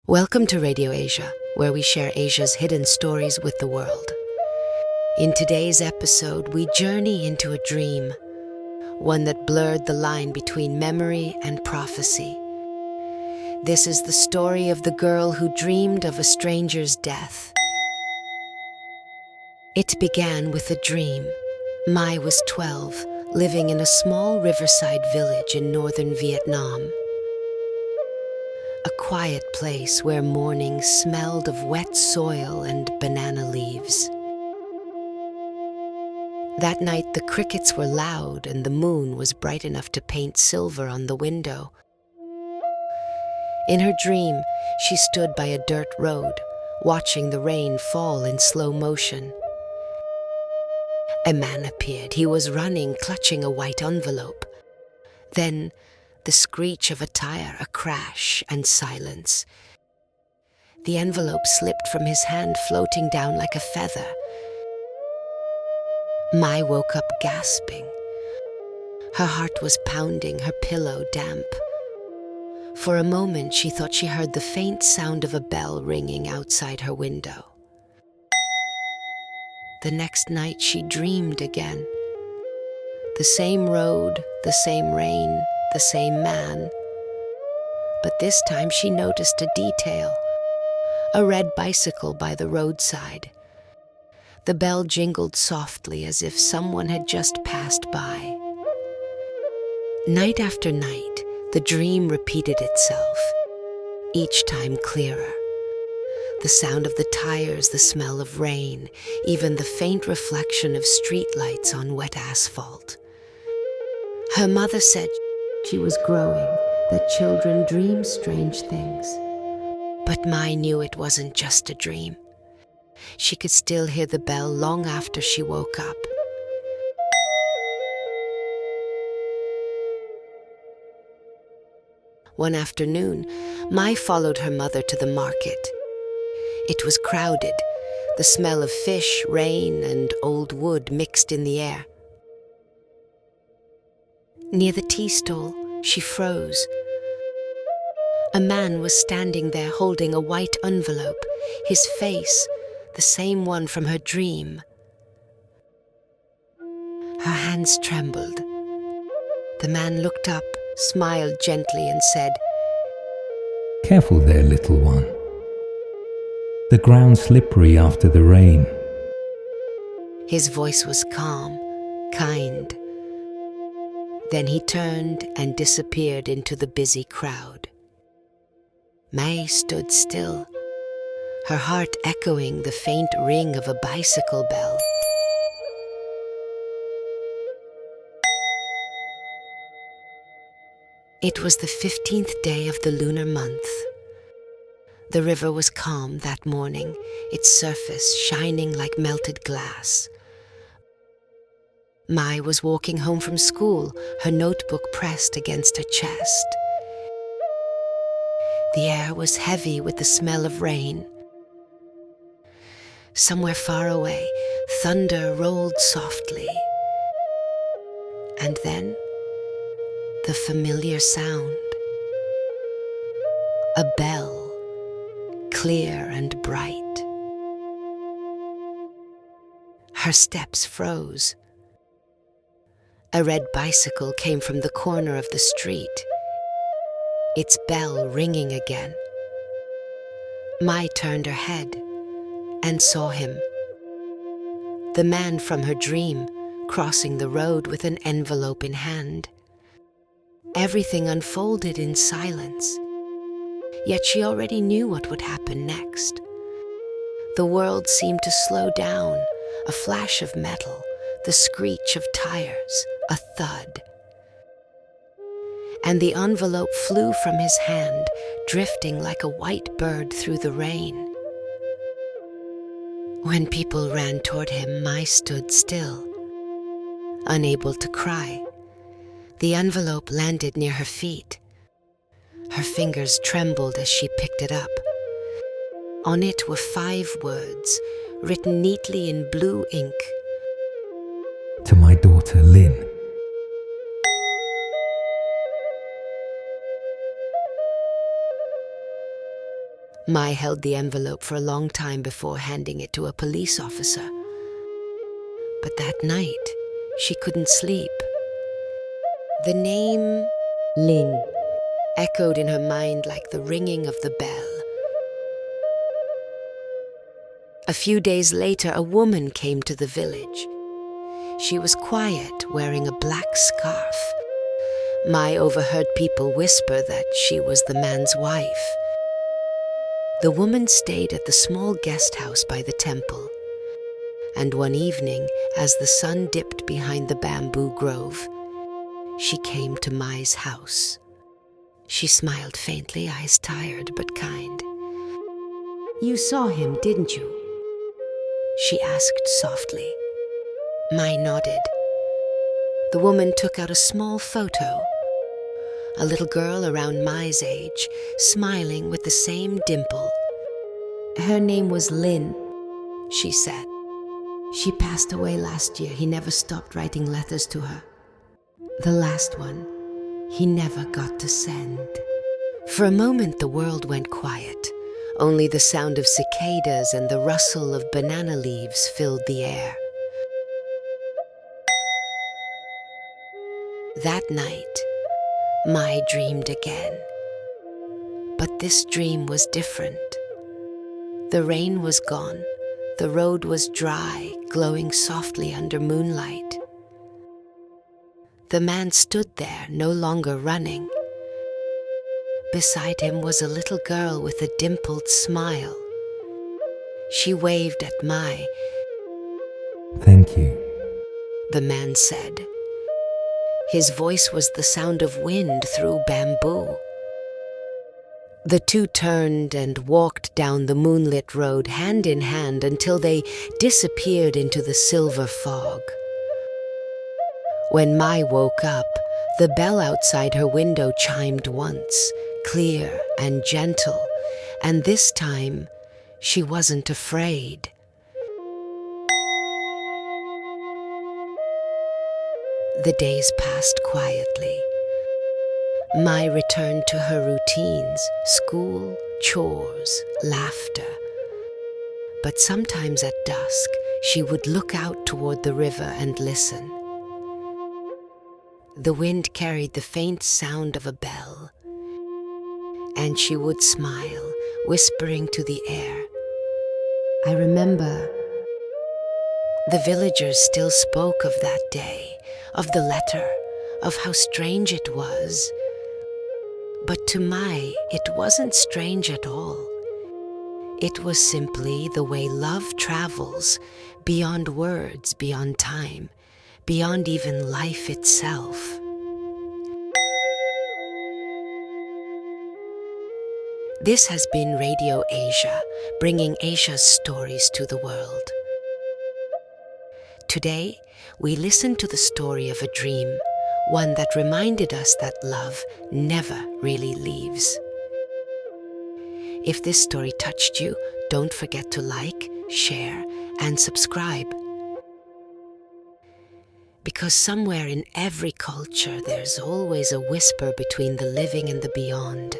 Welcome to Radio Asia, where we share Asia's hidden stories with the world. In today's episode, we journey into a dream, one that blurred the line between memory and prophecy. This is the story of the girl who dreamed of a stranger's death. It began with a dream. Mai was 12, living in a small riverside village in northern Vietnam. A quiet place where mornings smelled of wet soil and banana leaves. That night the crickets were loud and the moon was bright enough to paint silver on the window. In her dream, she stood by a dirt road, watching the rain fall in slow motion. A man appeared. He was running, clutching a white envelope. Then, the screech of a tire, a crash, and silence. The envelope slipped from his hand, floating down like a feather. Mai woke up gasping. Her heart was pounding, her pillow damp. For a moment, she thought she heard the faint sound of a bell ringing outside her window. The next night, she dreamed again. The same road, the same rain, the same man. But this time she noticed a detail. A red bicycle by the roadside. The bell jingled softly as if someone had just passed by. Night after night, the dream repeated itself, each time clearer. The sound of the tires, the smell of rain, even the faint reflection of streetlights on wet asphalt. Her mother said she was growing, that children dream strange things. But Mai knew it wasn't just a dream. She could still hear the bell long after she woke up. One afternoon, Mai followed her mother to the market. It was crowded. The smell of fish, rain, and old wood mixed in the air. Near the tea stall, she froze. A man was standing there holding a white envelope, his face the same one from her dream. Her hands trembled. The man looked up, smiled gently, and said, "Careful there, little one. The ground's slippery after the rain." His voice was calm, kind. Then he turned and disappeared into the busy crowd. Mai stood still, her heart echoing the faint ring of a bicycle bell. It was the 15th day of the lunar month. The river was calm that morning, its surface shining like melted glass. Mai was walking home from school, her notebook pressed against her chest. The air was heavy with the smell of rain. Somewhere far away, thunder rolled softly. And then, the familiar sound. A bell, clear and bright. Her steps froze. A red bicycle came from the corner of the street, its bell ringing again. Mai turned her head and saw him, the man from her dream, crossing the road with an envelope in hand. Everything unfolded in silence, yet she already knew what would happen next. The world seemed to slow down, a flash of metal, the screech of tires, a thud. And the envelope flew from his hand, drifting like a white bird through the rain. When people ran toward him, Mai stood still, unable to cry. The envelope landed near her feet. Her fingers trembled as she picked it up. On it were 5 words, written neatly in blue ink. "To my daughter, Lynn." Mai held the envelope for a long time before handing it to a police officer. But that night, she couldn't sleep. The name Lin echoed in her mind like the ringing of the bell. A few days later, a woman came to the village. She was quiet, wearing a black scarf. Mai overheard people whisper that she was the man's wife. The woman stayed at the small guest house by the temple. And one evening, as the sun dipped behind the bamboo grove, she came to Mai's house. She smiled faintly, eyes tired but kind. "You saw him, didn't you?" she asked softly. Mai nodded. The woman took out a small photo. A little girl around Mai's age, smiling with the same dimple. "Her name was Lin," she said. "She passed away last year. He never stopped writing letters to her. The last one, he never got to send." For a moment the world went quiet. Only the sound of cicadas and the rustle of banana leaves filled the air. That night, Mai dreamed again. But this dream was different. The rain was gone. The road was dry, glowing softly under moonlight. The man stood there, no longer running. Beside him was a little girl with a dimpled smile. She waved at Mai. "Thank you," the man said. His voice was the sound of wind through bamboo. The two turned and walked down the moonlit road hand in hand until they disappeared into the silver fog. When Mai woke up, the bell outside her window chimed once, clear and gentle, and this time she wasn't afraid. The days passed quietly. Mai returned to her routines, school, chores, laughter. But sometimes at dusk, she would look out toward the river and listen. The wind carried the faint sound of a bell, and she would smile, whispering to the air. I remember the villagers still spoke of that day, of the letter, of how strange it was. But to Mai, it wasn't strange at all. It was simply the way love travels, beyond words, beyond time, beyond even life itself. This has been Radio Asia, bringing Asia's stories to the world. Today, we listen to the story of a dream, one that reminded us that love never really leaves. If this story touched you, don't forget to like, share, and subscribe. Because somewhere in every culture, there's always a whisper between the living and the beyond.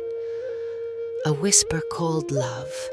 A whisper called love.